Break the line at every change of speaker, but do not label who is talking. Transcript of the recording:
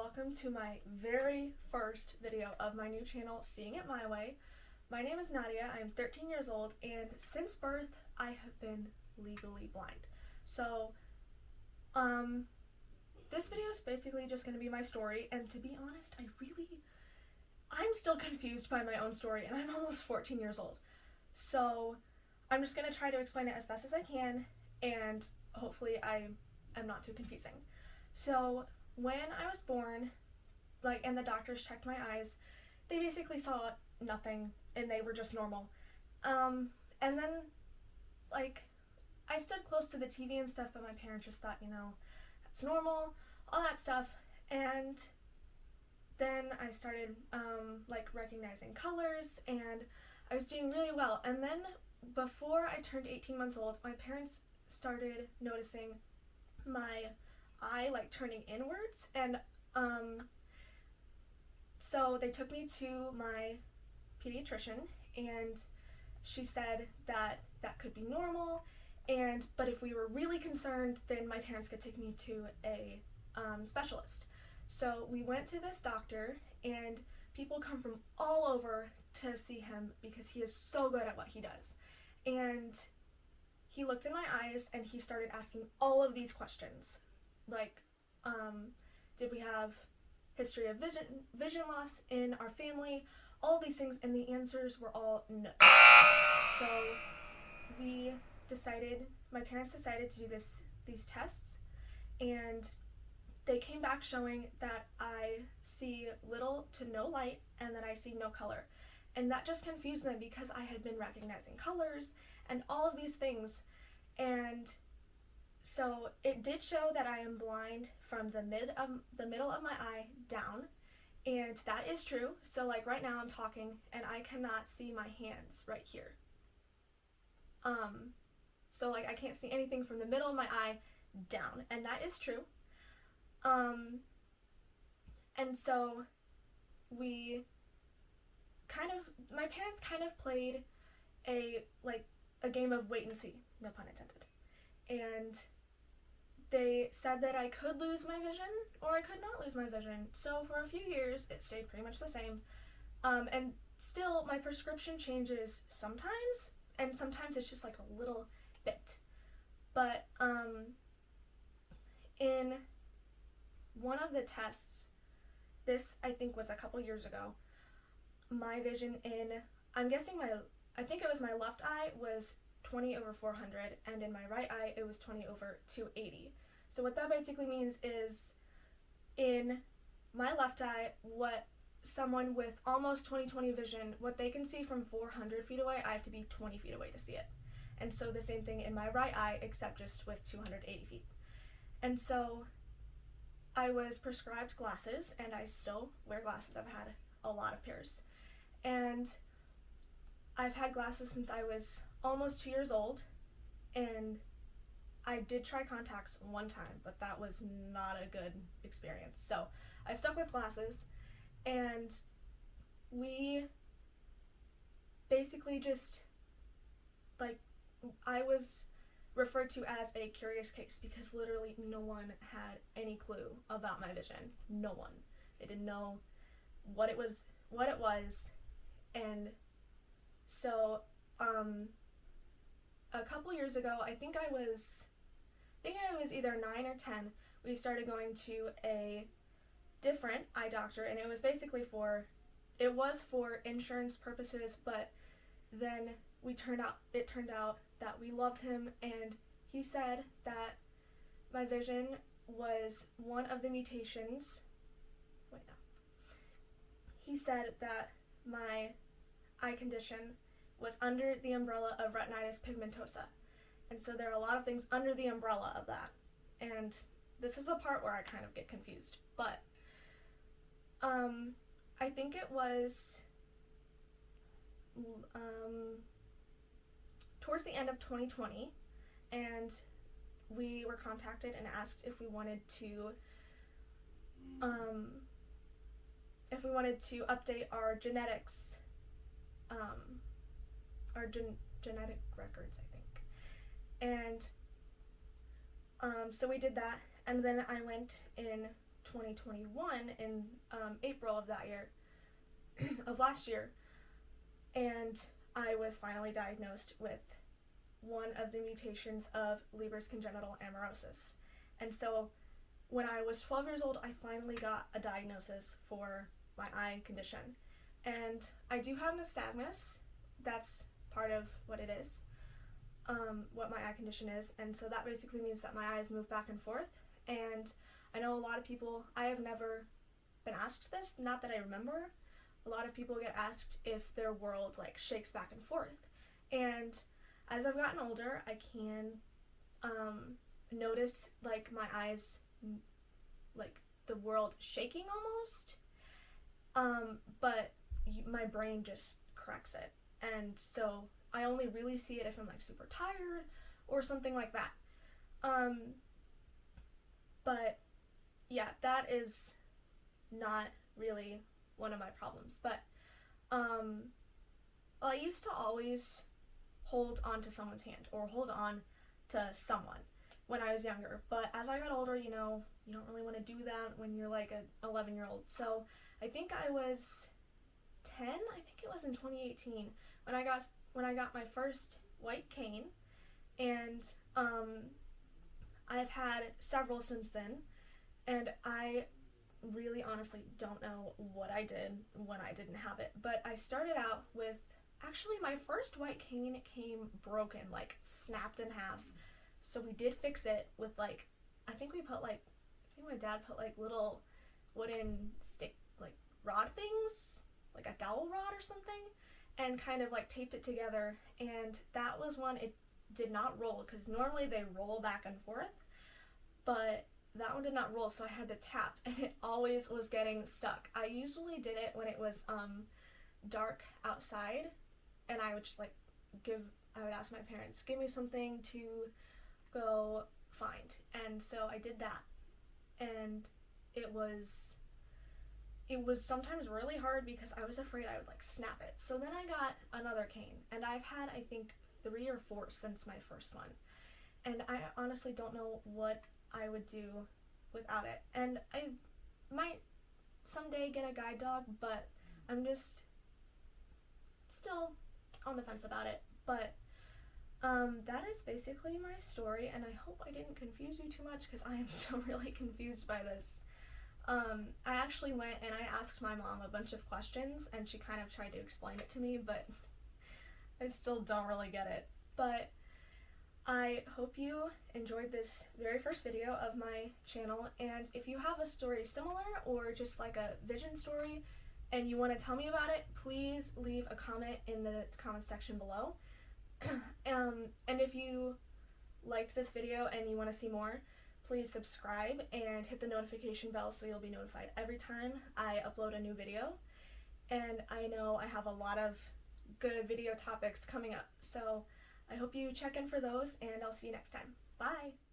welcome to my very first video of my new channel, Seeing It My Way. My name is Nadia, I am 13 years old, and since birth, I have been legally blind. So, this video is basically just going to be my story, and to be honest, I'm still confused by my own story, and I'm almost 14 years old. So, I'm just going to try to explain it as best as I can, and hopefully I am not too confusing. So, when I was born, and the doctors checked my eyes, they basically saw nothing, and they were just normal. And then, I stood close to the TV and stuff, but my parents just thought, that's normal, all that stuff. And then I started, recognizing colors, and I was doing really well. And then, before I turned 18 months old, my parents started noticing my eye, turning inwards, and, so they took me to my pediatrician, and she said that that could be normal, but if we were really concerned, then my parents could take me to a specialist. So we went to this doctor, and people come from all over to see him because he is so good at what he does. And he looked in my eyes, and he started asking all of these questions, did we have history of vision loss in our family, all these things, and the answers were all no. So my parents decided to do these tests, and they came back showing that I see little to no light and that I see no color. And that just confused them because I had been recognizing colors and all of these things. And so it did show that I am blind from the middle of my eye down, and that is true. So right now I'm talking and I cannot see my hands right here. So I can't see anything from the middle of my eye down, and that is true. And so my parents kind of played a game of wait and see, no pun intended. And they said that I could lose my vision or I could not lose my vision. So for a few years, it stayed pretty much the same. And still, my prescription changes sometimes, and sometimes it's just a little bit. But in one of the tests, this I think was a couple years ago, my vision I think it was my left eye was 20/400, and in my right eye it was 20/280. So what that basically means is, in my left eye, what someone with almost 20/20 vision, what they can see from 400 feet away, I have to be 20 feet away to see it. And so the same thing in my right eye, except just with 280 feet. And so I was prescribed glasses, and I still wear glasses. I've had a lot of pairs. And I've had glasses since I was almost 2 years old, and I did try contacts one time, but that was not a good experience. So I stuck with glasses, and we basically just, I was referred to as a curious case because literally no one had any clue about my vision. No one. They didn't know what it was, and so, a couple years ago, I think I was either 9 or 10, we started going to a different eye doctor, and it was basically for insurance purposes, but then it turned out that we loved him, and he said that my vision was one of the mutations. He said that my eye condition was under the umbrella of retinitis pigmentosa. And so there are a lot of things under the umbrella of that. And this is the part where I kind of get confused. But I think it was towards the end of 2020, and we were contacted and asked if we wanted to update our genetics, our genetic records, I think. And so we did that, and then I went in 2021 in April of that year, of last year, and I was finally diagnosed with one of the mutations of Leber Congenital Amaurosis. And so when I was 12 years old, I finally got a diagnosis for my eye condition. And I do have nystagmus. That's part of what it is, what my eye condition is. And so that basically means that my eyes move back and forth. And I know a lot of people, I have never been asked this, not that I remember. A lot of people get asked if their world like shakes back and forth. And as I've gotten older, I can notice like my eyes, like the world shaking almost, but my brain just corrects it. And so I only really see it if I'm like super tired or something like that. But yeah, that is not really one of my problems. But well, I used to always hold on to someone's hand or hold on to someone when I was younger. But as I got older, you know, you don't really want to do that when you're like an 11-year-old. So I think I was 10, I think it was in 2018 when I got my first white cane, and I've had several since then, and I really honestly don't know what I did when I didn't have it. But I started out with, actually my first white cane came broken, like snapped in half. So we did fix it with like, I think my dad put like little wooden stick, like rod things, like a dowel rod or something, and kind of like taped it together. And that was one, it did not roll, because normally they roll back and forth, but that one did not roll, so I had to tap, and it always was getting stuck. I usually did it when it was dark outside, and I would just like I would ask my parents, give me something to go find. And so I did that, and it was sometimes really hard because I was afraid I would like snap it. So then I got another cane, and I've had I think 3 or 4 since my first one, and I honestly don't know what I would do without it. And I might someday get a guide dog, but I'm just still on the fence about it. But that is basically my story, and I hope I didn't confuse you too much, because I am still really confused by this. I actually went and I asked my mom a bunch of questions, and she kind of tried to explain it to me, but I still don't really get it. But I hope you enjoyed this very first video of my channel, and if you have a story similar or just like a vision story and you want to tell me about it, please leave a comment in the comment section below. And if you liked this video and you want to see more, please subscribe and hit the notification bell so you'll be notified every time I upload a new video. And I know I have a lot of good video topics coming up, so I hope you check in for those, and I'll see you next time. Bye!